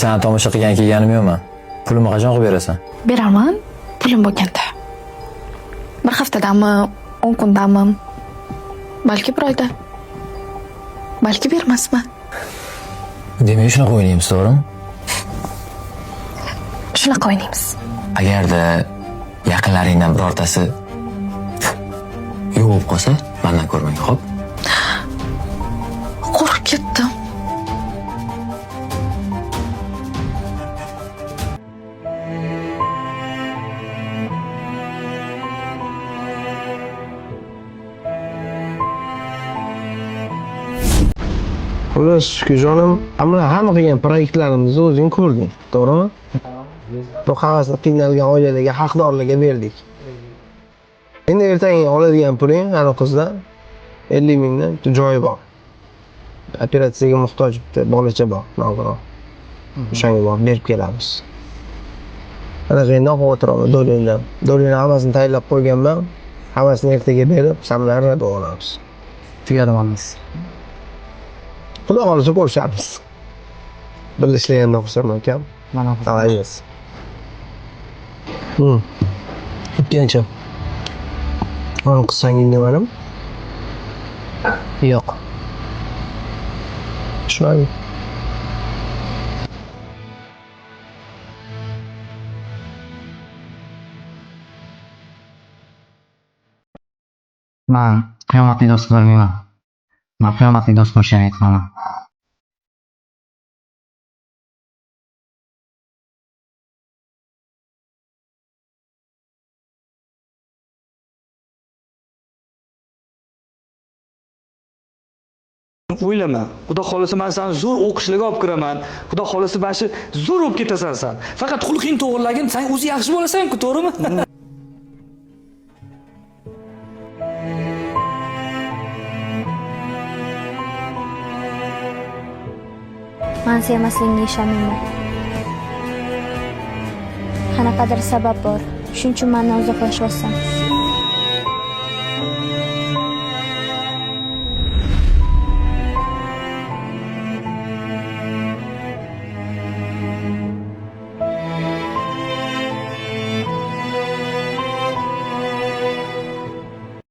Seni tomosha qilgan kelganim yo'qman. Pulimni qachon qilib berasan? Beraman, pulim bo'lganda. Bir haftadami, 10 kundami, balki bir oyda. Balki bermasman. Demak, shunaqa o'ynaymiz, to'g'rimi? Shunaqa o'ynaymiz. Agarda yaqinlaringdan birortasi yo'q bo'lib qolsa, mendan ko'rmang, xo'p? Qo'rqib ketdim. Xullas, shukujonim, hamma qilgan proyektlarimizni o'zing ko'rding, to'g'rimi? Bu havasni qiynalgan oilalarga, haqdorlarga berdik. Endi ertangi oladigan puling ana qizdan 50 mingdan joyi bor. Operatsiyaga muhtoj bitta bolacha bor, nogiron. O'shanga borib berib kelamiz. Ana endi xavotir olma, do'lingdan. Do'lingni hammasini tayyorlab qo'yganman. Hammasini ertaga berib, samlarni olamiz. Tugadi olamiz. Xudo xolisa ko'rishamiz. Birga ishlagandan xursandman akam. Mana Alaymiz. O'tgancha. Mana qilsangiz nimanim? yo'q. Tushunadi. Men qiyomatli do'st bo'lmayman. Men qiyomatli do'st bo'lishni aytmayman. O'ylama. Xudo xolisa men seni zo'r o'qishlarga olib kiraman. Xudo xolisa mana shu zo'r bo'lib ketasan sen. Faqat xulqing to'g'rilagin, sen o'zi yaxshi bo'lasan-ku, to'g'rimi? Men sevmasligingga ishonmayman. Qanaqadir sabab bor. Shuning uchun mendan uzoqlashyapsan.